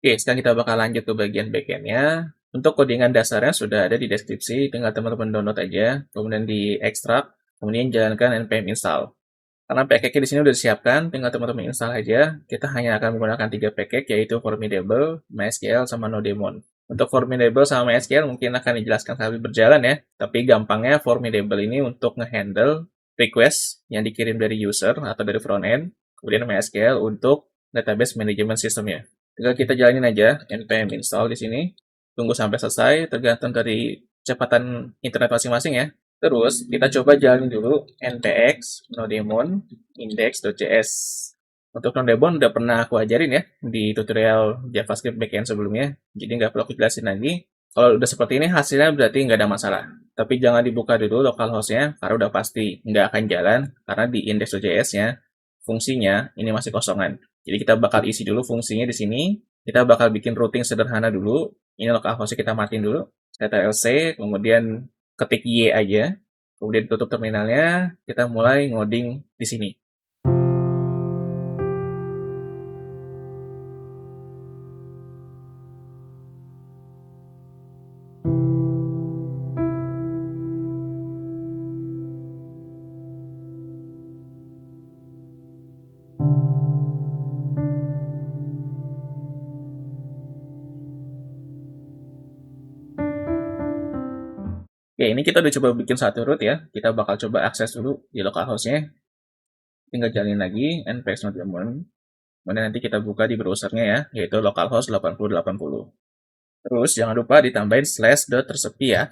Oke, sekarang kita bakal lanjut ke bagian backend-nya. Untuk codingan dasarnya sudah ada di deskripsi, tinggal teman-teman download aja, kemudian diekstrak, kemudian jalankan npm install. Karena package di sini udah disiapkan, tinggal teman-teman install aja. Kita hanya akan menggunakan 3 package, yaitu Formidable, MySQL, sama Nodemon. Untuk Formidable sama MySQL mungkin akan dijelaskan sambil berjalan ya, tapi gampangnya Formidable ini untuk ngehandle request yang dikirim dari user atau dari front-end, kemudian MySQL untuk database management systemnya. Tinggal kita jalanin aja npm install di sini, tunggu sampai selesai, tergantung dari kecepatan internet masing-masing ya. Terus kita coba jalanin dulu npx nodemon index.js. Untuk nodemon udah pernah aku ajarin ya di tutorial JavaScript backend sebelumnya, jadi nggak perlu aku jelasin lagi. Kalau udah seperti ini hasilnya berarti nggak ada masalah. Tapi jangan dibuka dulu localhost-nya karena udah pasti nggak akan jalan karena di index.js-nya fungsinya ini masih kosongan. Jadi kita bakal isi dulu fungsinya di sini. Kita bakal bikin routing sederhana dulu. Ini localhost-nya kita matiin dulu. Ctrl+C, kemudian ketik Y aja, kemudian tutup terminalnya, kita mulai ngoding di sini. Oke, ini kita udah coba bikin satu root ya. Kita bakal coba akses dulu di localhost-nya. Tinggal jalanin lagi npx nodemon. Kemudian nanti kita buka di browsernya ya, yaitu localhost 8080. Terus jangan lupa ditambahin /.resepi ya.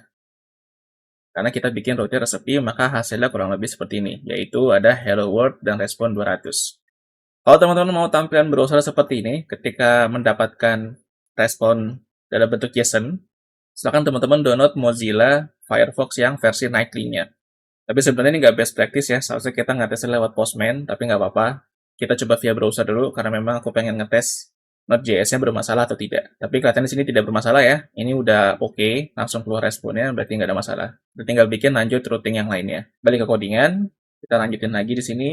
Karena kita bikin rootnya resepi, maka hasilnya kurang lebih seperti ini, yaitu ada hello world dan respon 200. Kalau teman-teman mau tampilan browser seperti ini, ketika mendapatkan respon dalam bentuk JSON, silakan teman-teman download Mozilla Firefox yang versi nightly-nya. Tapi sebenarnya ini nggak best practice ya, seharusnya kita ngetesnya lewat Postman, tapi nggak apa-apa. Kita coba via browser dulu, karena memang aku pengen ngetes Node.js-nya bermasalah atau tidak. Tapi kelihatan di sini tidak bermasalah ya. Ini udah oke, langsung keluar responnya, berarti nggak ada masalah. Kita tinggal bikin lanjut routing yang lainnya. Balik ke codingan, kita lanjutin lagi di sini.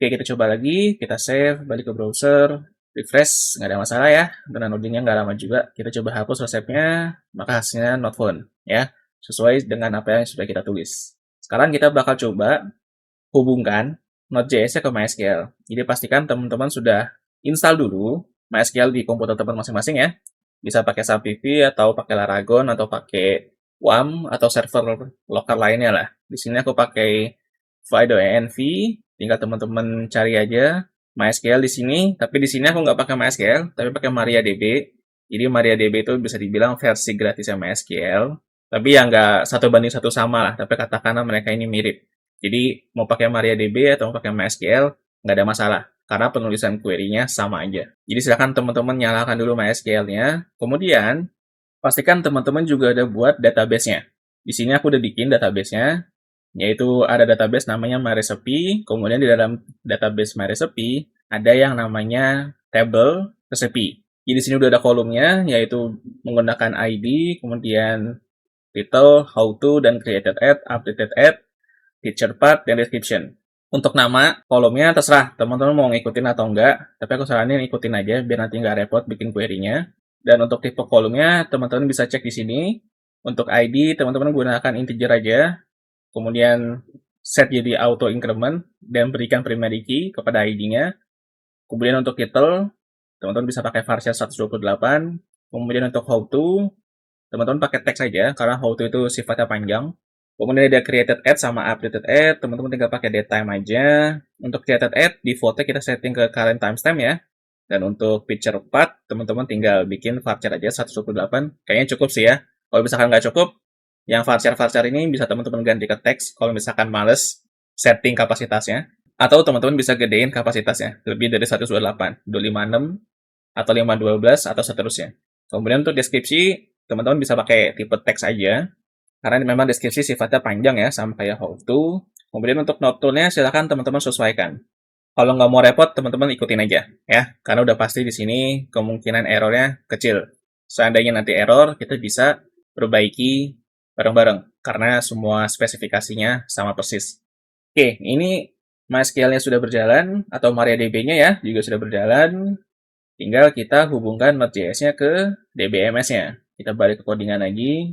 Oke, kita coba lagi, kita save, balik ke browser, refresh, nggak ada masalah ya, karena loadingnya nggak lama juga. Kita coba hapus resepnya, maka hasilnya not found, ya, sesuai dengan apa yang sudah kita tulis. Sekarang kita bakal coba hubungkan Node.js-nya ke MySQL. Jadi pastikan teman-teman sudah install dulu MySQL di komputer teman masing-masing ya. Bisa pakai SAPVP atau pakai Laragon atau pakai WAM atau server lokal lainnya lah. Di sini aku pakai Fido.env, tinggal teman-teman cari aja MySQL di sini. Tapi di sini aku nggak pakai MySQL, tapi pakai MariaDB. Jadi MariaDB itu bisa dibilang versi gratisnya MySQL. Tapi ya nggak satu banding satu sama lah. Tapi katakanlah mereka ini mirip. Jadi mau pakai MariaDB atau mau pakai MySQL nggak ada masalah karena penulisan query-nya sama aja. Jadi silakan teman-teman nyalakan dulu MySQL-nya. Kemudian pastikan teman-teman juga ada buat database-nya. Di sini aku udah bikin database-nya, yaitu ada database namanya MyRecipe. Kemudian di dalam database MyRecipe ada yang namanya table recipe. Jadi di sini udah ada kolomnya, yaitu menggunakan ID, kemudian title, how to, dan created at, updated at, feature part, dan description. Untuk nama, kolomnya terserah teman-teman mau ngikutin atau enggak, tapi aku saranin ikutin aja biar nanti nggak repot bikin query-nya. Dan untuk tipe kolomnya, teman-teman bisa cek di sini. Untuk ID, teman-teman gunakan integer aja, kemudian set jadi auto increment, dan berikan primary key kepada ID-nya. Kemudian untuk title, teman-teman bisa pakai varchar 128. Kemudian untuk how to, teman-teman pakai teks saja, karena how to itu sifatnya panjang. Kemudian ada created at sama updated at, teman-teman tinggal pakai datetime aja. Untuk created at, defaultnya kita setting ke current timestamp ya. Dan untuk picture part, teman-teman tinggal bikin varchar aja 128. Kayaknya cukup sih ya. Kalau misalkan nggak cukup, yang varchar-varchar ini bisa teman-teman ganti ke teks kalau misalkan males setting kapasitasnya. Atau teman-teman bisa gedein kapasitasnya, lebih dari 128, 256, atau 512, atau seterusnya. Kemudian untuk deskripsi, teman-teman bisa pakai tipe teks aja. Karena memang deskripsi sifatnya panjang ya, sama kayak how to. Kemudian untuk note tool-nya silakan teman-teman sesuaikan. Kalau nggak mau repot, teman-teman ikutin aja ya. Karena udah pasti di sini kemungkinan errornya kecil. seandainya nanti error, kita bisa perbaiki bareng-bareng karena semua spesifikasinya sama persis. Oke, ini MySQL-nya sudah berjalan atau MariaDB-nya ya juga sudah berjalan. Tinggal kita hubungkan Node.js-nya ke DBMS-nya. Kita balik ke codingan lagi.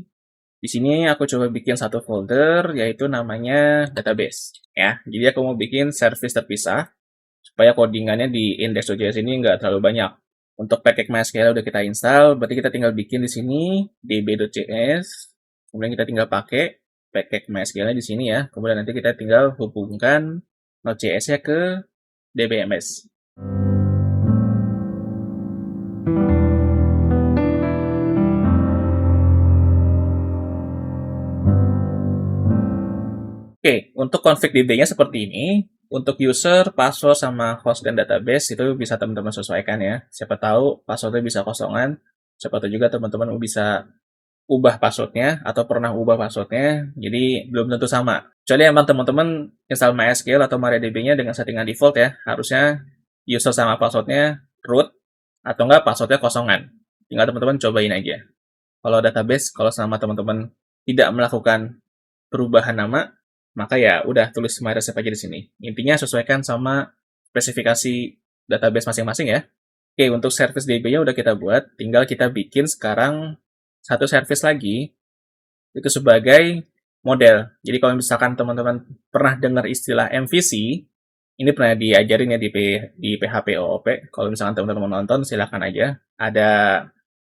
Di sini aku coba bikin satu folder yaitu namanya database ya. Jadi aku mau bikin service terpisah supaya codingannya di index.js ini nggak terlalu banyak. Untuk package MySQL udah kita install, berarti kita tinggal bikin di sini db.js. Kemudian kita tinggal pakai package MySQL-nya di sini ya. Kemudian nanti kita tinggal hubungkan Node.js-nya ke DBMS. Oke, untuk config DB-nya seperti ini. Untuk user, password, sama host dan database itu bisa teman-teman sesuaikan ya. Siapa tahu passwordnya bisa kosongan, siapa tahu juga teman-teman bisa ubah passwordnya atau pernah ubah passwordnya, jadi belum tentu sama. Kecuali emang teman-teman install MySQL atau MariaDB-nya dengan settingan default ya, harusnya user sama passwordnya root atau enggak passwordnya kosongan. Tinggal teman-teman cobain aja. Kalau database, kalau sama teman-teman tidak melakukan perubahan nama, maka ya udah tulis MyReceipt aja di sini. Intinya sesuaikan sama spesifikasi database masing-masing ya. Oke, untuk service DB-nya udah kita buat, tinggal kita bikin sekarang satu service lagi, itu sebagai model. Jadi kalau misalkan teman-teman pernah dengar istilah MVC, ini pernah diajarin ya di PHP OOP. Kalau misalkan teman-teman nonton, silahkan aja. Ada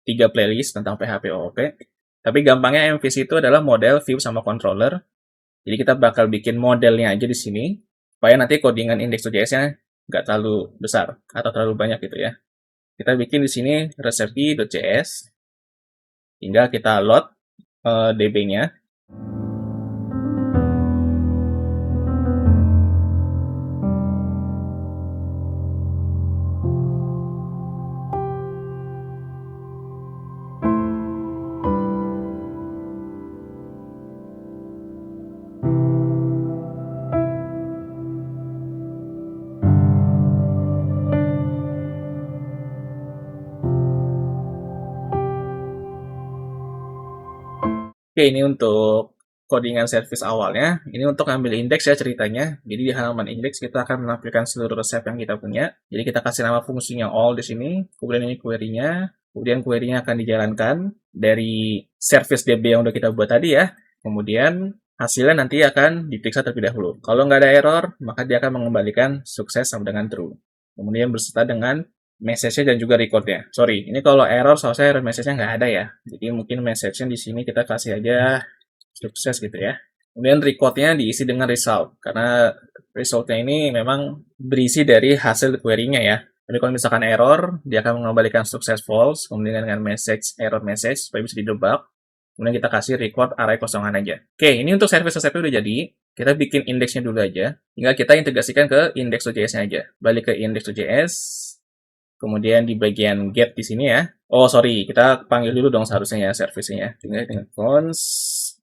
3 playlist tentang PHP OOP. Tapi gampangnya MVC itu adalah model, view, sama controller. Jadi kita bakal bikin modelnya aja di sini, supaya nanti codingan index.js-nya nggak terlalu besar atau terlalu banyak gitu ya. Kita bikin di sini recipe.js, tinggal kita load db-nya. Oke, ini untuk codingan service awalnya. Ini untuk ambil indeks ya ceritanya. Jadi di halaman indeks kita akan menampilkan seluruh resep yang kita punya. Jadi kita kasih nama fungsinya all di sini. Kemudian ini query-nya. Kemudian query-nya akan dijalankan dari service DB yang udah kita buat tadi ya. Kemudian hasilnya nanti akan diperiksa terlebih dahulu. Kalau nggak ada error, maka dia akan mengembalikan sukses sama dengan true. Kemudian berserta dengan message-nya dan juga record-nya. Sorry, ini kalau error soalnya error message-nya nggak ada ya. Jadi mungkin message-nya di sini kita kasih aja sukses gitu ya. Kemudian record-nya diisi dengan result, karena result-nya ini memang berisi dari hasil query-nya ya. Jadi kalau misalkan error, dia akan mengembalikan sukses false, kemudian dengan message, error message, supaya bisa didebug. Kemudian kita kasih record array kosongan aja. Oke, ini untuk service resepnya udah jadi. Kita bikin indeksnya dulu aja. Tinggal kita integrasikan ke index.js-nya aja. Balik ke index.js. Kemudian di bagian get di sini ya. Oh, sorry. Kita panggil dulu dong seharusnya ya service-nya. Tinggal dengan const.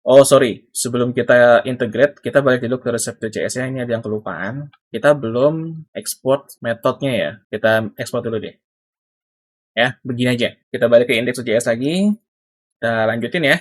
Oh, sorry. Sebelum kita integrate, kita balik dulu ke resep.js-nya. Ini ada yang kelupaan. Kita belum export metodenya ya. Kita export dulu deh. Ya, begini aja. Kita balik ke index.js lagi. Kita lanjutin ya.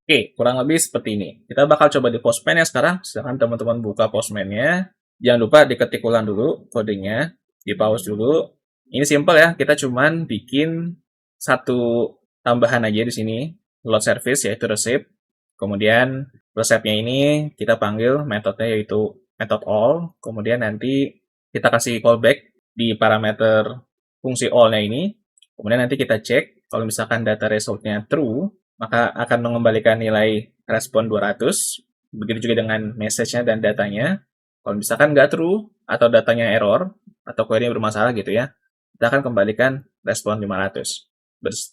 Oke, kurang lebih seperti ini. Kita bakal coba di Postman ya sekarang. Silahkan teman-teman buka Postman-nya. Jangan lupa diketik ulang dulu kodenya. Di pause dulu. Ini simple ya. Kita cuman bikin satu tambahan aja di sini. Load service yaitu receipt. Kemudian resepnya ini kita panggil metodenya yaitu method all. Kemudian nanti kita kasih callback di parameter fungsi all-nya ini. Kemudian nanti kita cek kalau misalkan data result-nya true, maka akan mengembalikan nilai respon 200. Begitu juga dengan message-nya dan datanya. Kalau misalkan nggak true, atau datanya error, atau query bermasalah gitu ya, kita akan kembalikan respon 500.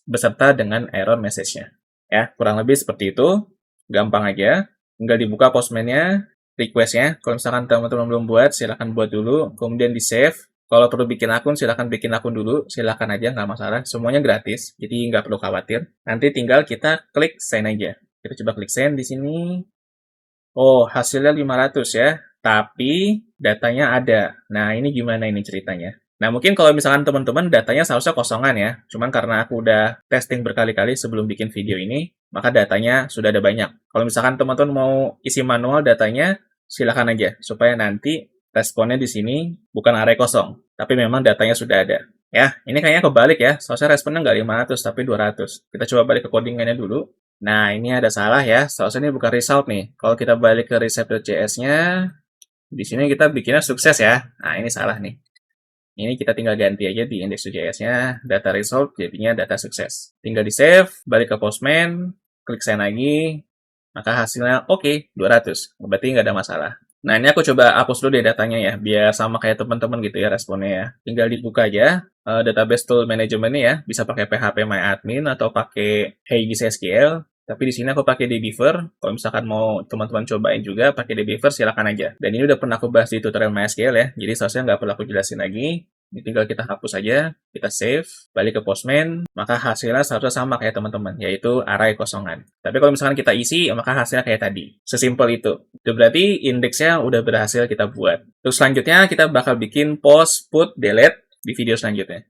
Beserta dengan error message-nya. Ya, kurang lebih seperti itu. Gampang aja. Tinggal dibuka Postman-nya, request-nya. Kalau misalkan teman-teman belum buat, silahkan buat dulu. Kemudian di-save. Kalau perlu bikin akun, silahkan bikin akun dulu. Silahkan aja, nggak masalah. Semuanya gratis, jadi nggak perlu khawatir. Nanti tinggal kita klik send aja. Kita coba klik send di sini. Oh, hasilnya 500 ya. Tapi datanya ada. Nah, ini gimana ini ceritanya? Nah, mungkin kalau misalkan teman-teman datanya seharusnya kosongan ya. Cuman karena aku udah testing berkali-kali sebelum bikin video ini, maka datanya sudah ada banyak. Kalau misalkan teman-teman mau isi manual datanya, silakan aja. Supaya nanti responnya di sini bukan array kosong. Tapi memang datanya sudah ada. Ya, ini kayaknya kebalik ya. Seharusnya responnya nggak 500, tapi 200. Kita coba balik ke codingannya dulu. Nah, ini ada salah ya. Seharusnya ini bukan result nih. Kalau kita balik ke receipt.js-nya, di sini kita bikinnya sukses ya. Nah, ini salah nih. Ini kita tinggal ganti aja di index.js-nya, data result jadinya data sukses. Tinggal di save, balik ke Postman, klik send lagi, maka hasilnya oke, 200. Berarti nggak ada masalah. Nah, ini aku coba hapus dulu deh datanya ya, biar sama kayak teman-teman gitu ya responnya ya. Tinggal dibuka aja database tool management ya, bisa pakai PHP MyAdmin atau pakai Huggies SQL. Tapi di sini aku pakai dbeaver. Kalau misalkan mau teman-teman cobain juga pakai dbeaver, silakan aja. Dan ini udah pernah aku bahas di tutorial MySQL ya, jadi seharusnya nggak perlu aku jelasin lagi. Ini tinggal kita hapus aja, kita save, balik ke Postman, maka hasilnya seharusnya sama kayak teman-teman, yaitu array kosongan. Tapi kalau misalkan kita isi, maka hasilnya kayak tadi. Sesimpel itu. Itu berarti indeksnya udah berhasil kita buat. Terus selanjutnya kita bakal bikin post, put, delete di video selanjutnya.